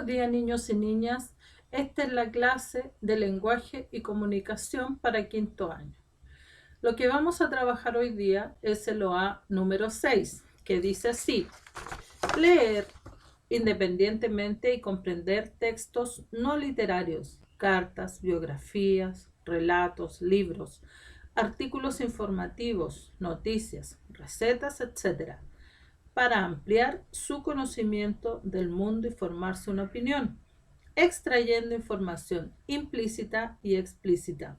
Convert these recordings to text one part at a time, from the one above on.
días, niños y niñas. Esta es la clase de lenguaje y comunicación para quinto año. Lo que vamos a trabajar hoy día es el OA número 6, que dice así: leer independientemente y comprender textos no literarios, cartas, biografías, relatos, libros, artículos informativos, noticias, recetas, etc., para ampliar su conocimiento del mundo y formarse una opinión, extrayendo información implícita y explícita,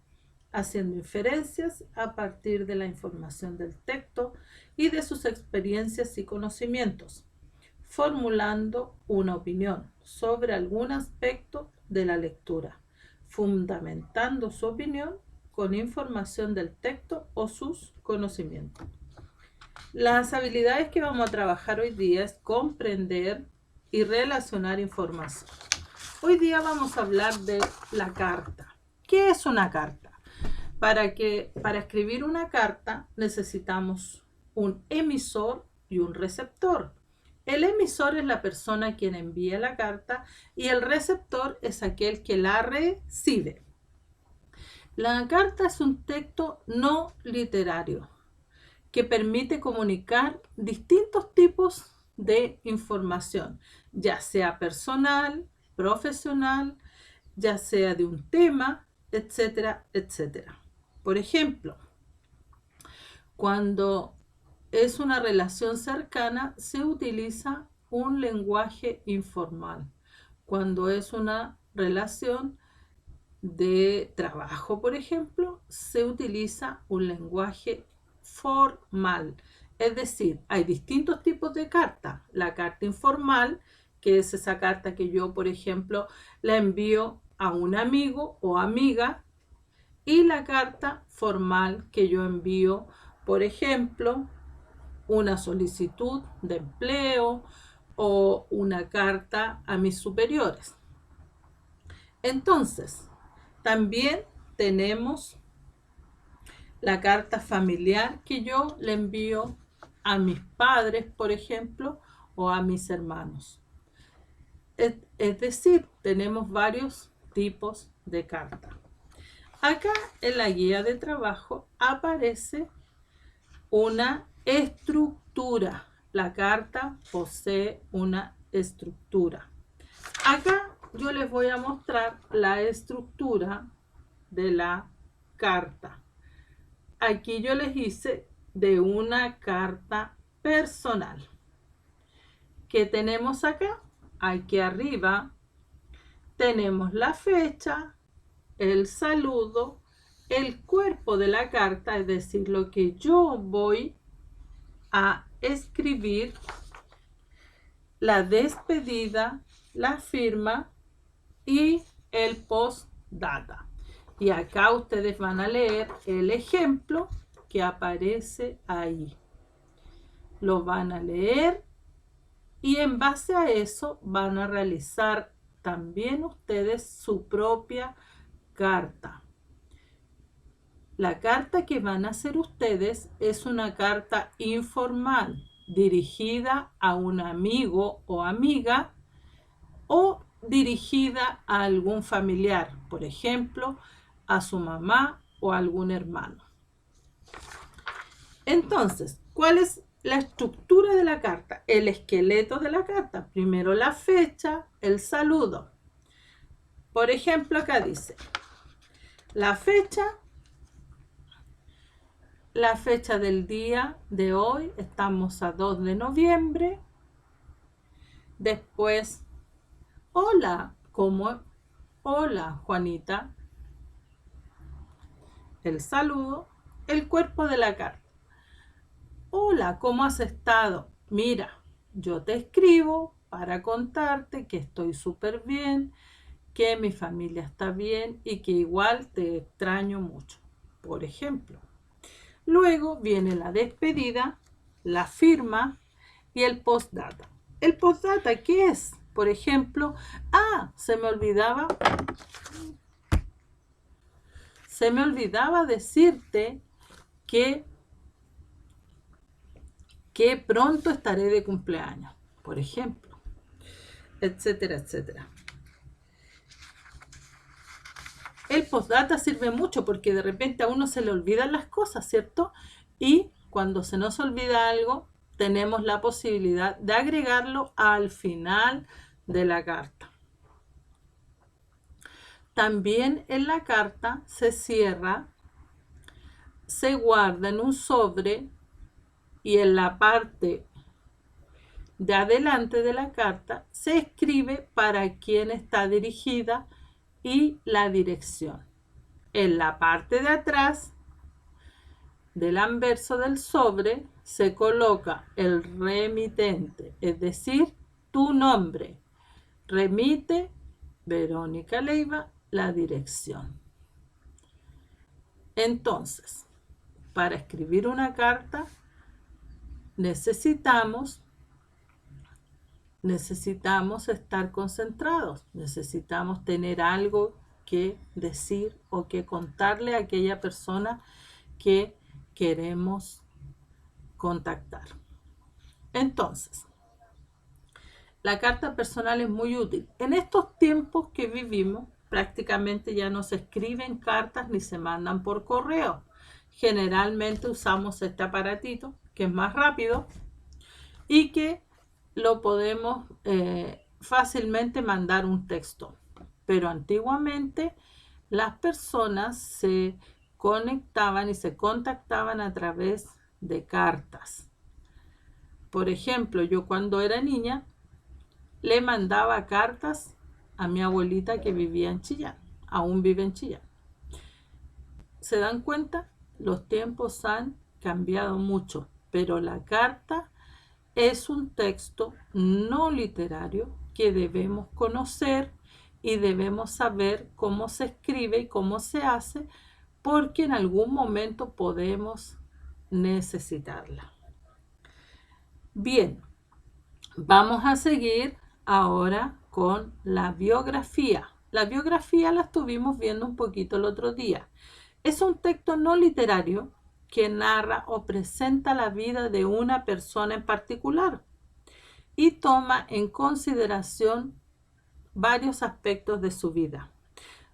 haciendo inferencias a partir de la información del texto y de sus experiencias y conocimientos, formulando una opinión sobre algún aspecto de la lectura, fundamentando su opinión con información del texto o sus conocimientos. Las habilidades que vamos a trabajar hoy día es comprender y relacionar información. Hoy día vamos a hablar de la carta. ¿Qué es una carta? Para escribir una carta necesitamos un emisor y un receptor. El emisor es la persona quien envía la carta y el receptor es aquel que la recibe. La carta es un texto no literario que permite comunicar distintos tipos de información, ya sea personal, profesional, ya sea de un tema, etcétera, etcétera. Por ejemplo, cuando es una relación cercana, se utiliza un lenguaje informal. Cuando es una relación de trabajo, por ejemplo, se utiliza un lenguaje formal. Es decir, hay distintos tipos de carta. La carta informal, que es esa carta que yo, por ejemplo, la envío a un amigo o amiga, y la carta formal que yo envío, por ejemplo, una solicitud de empleo o una carta a mis superiores. Entonces, también tenemos la carta familiar que yo le envío a mis padres, por ejemplo, o a mis hermanos. Es decir, tenemos varios tipos de carta. Acá en la guía de trabajo aparece una estructura. La carta posee una estructura. Acá yo les voy a mostrar la estructura de la carta. Aquí yo les hice de una carta personal. ¿Qué tenemos acá? Aquí arriba tenemos la fecha, el saludo, el cuerpo de la carta, es decir, lo que yo voy a escribir, la despedida, la firma y el postdata. Y acá ustedes van a leer el ejemplo que aparece ahí. Lo van a leer y en base a eso van a realizar también ustedes su propia carta. La carta que van a hacer ustedes es una carta informal dirigida a un amigo o amiga o dirigida a algún familiar, por ejemplo, a su mamá o a algún hermano. Entonces, ¿cuál es la estructura de la carta? El esqueleto de la carta. Primero la fecha, el saludo. Por ejemplo, acá dice la fecha del día de hoy. Estamos a 2 de noviembre. Después, hola, hola, Juanita. El saludo, el cuerpo de la carta. Hola, ¿cómo has estado? Mira, yo te escribo para contarte que estoy súper bien, que mi familia está bien y que igual te extraño mucho, por ejemplo. Luego viene la despedida, la firma y el postdata. ¿El postdata qué es? Por ejemplo, se me olvidaba decirte que pronto estaré de cumpleaños, por ejemplo, etcétera, etcétera. El postdata sirve mucho porque de repente a uno se le olvidan las cosas, ¿cierto? Y cuando se nos olvida algo, tenemos la posibilidad de agregarlo al final de la carta. También en la carta se cierra, se guarda en un sobre y en la parte de adelante de la carta se escribe para quién está dirigida y la dirección. En la parte de atrás del anverso del sobre se coloca el remitente, es decir, tu nombre. Remite Verónica Leiva, la dirección. Entonces, para escribir una carta necesitamos estar concentrados, necesitamos tener algo que decir o que contarle a aquella persona que queremos contactar. Entonces, la carta personal es muy útil. En estos tiempos que vivimos, prácticamente ya no se escriben cartas ni se mandan por correo. Generalmente usamos este aparatito que es más rápido y que lo podemos fácilmente mandar un texto. Pero antiguamente las personas se conectaban y se contactaban a través de cartas. Por ejemplo, yo cuando era niña le mandaba cartas a mi abuelita que vivía en Chillán, aún vive en Chillán. ¿Se dan cuenta? Los tiempos han cambiado mucho, pero la carta es un texto no literario que debemos conocer y debemos saber cómo se escribe y cómo se hace, porque en algún momento podemos necesitarla. Bien, vamos a seguir ahora con la biografía. La biografía la estuvimos viendo un poquito el otro día. Es un texto no literario que narra o presenta la vida de una persona en particular y toma en consideración varios aspectos de su vida.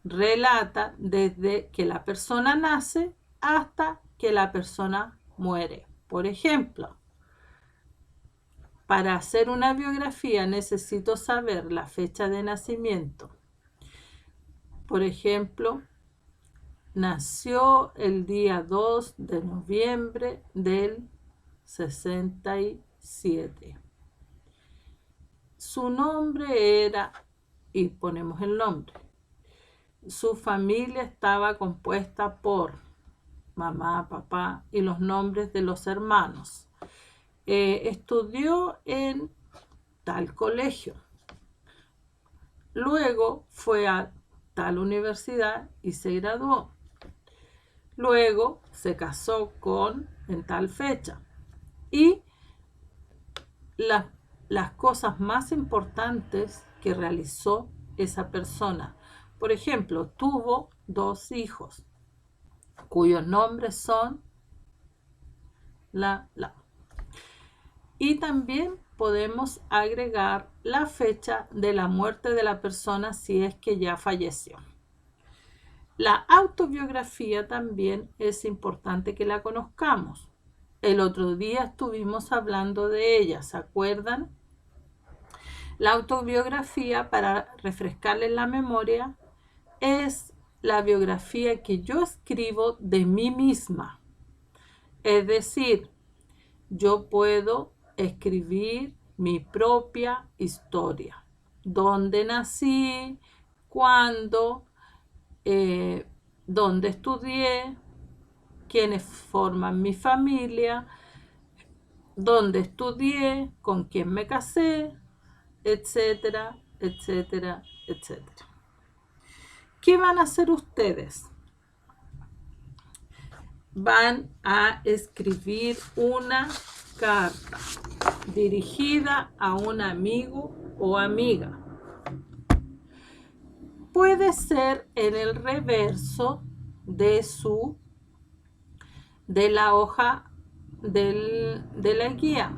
Relata desde que la persona nace hasta que la persona muere. Por ejemplo, para hacer una biografía necesito saber la fecha de nacimiento. Por ejemplo, nació el día 2 de noviembre del 67. Su nombre era, y ponemos el nombre. Su familia estaba compuesta por mamá, papá y los nombres de los hermanos. Estudió en tal colegio. Luego fue a tal universidad y se graduó. Luego se casó en tal fecha. Y las cosas más importantes que realizó esa persona. Por ejemplo, tuvo 2 hijos cuyos nombres son Y también podemos agregar la fecha de la muerte de la persona si es que ya falleció. La autobiografía también es importante que la conozcamos. El otro día estuvimos hablando de ella, ¿se acuerdan? La autobiografía, para refrescarles la memoria, es la biografía que yo escribo de mí misma. Es decir, yo puedo escribir mi propia historia. Dónde nací, cuándo, dónde estudié, quiénes forman mi familia, dónde estudié, con quién me casé, etcétera, etcétera, etcétera. ¿Qué van a hacer ustedes? Van a escribir una carta dirigida a un amigo o amiga. Puede ser en el reverso de la hoja de la guía.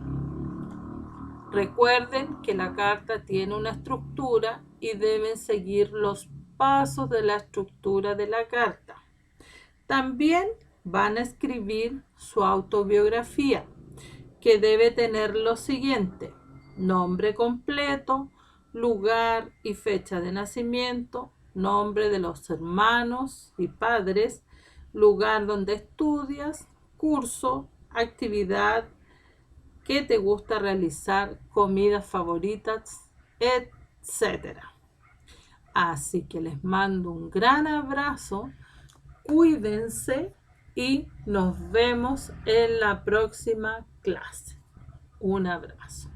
Recuerden que la carta tiene una estructura y deben seguir los pasos de la estructura de la carta. También van a escribir su autobiografía, que debe tener lo siguiente: nombre completo, lugar y fecha de nacimiento, nombre de los hermanos y padres, lugar donde estudias, curso, actividad que te gusta realizar, comidas favoritas, etc. Así que les mando un gran abrazo, cuídense y nos vemos en la próxima clase. Un abrazo.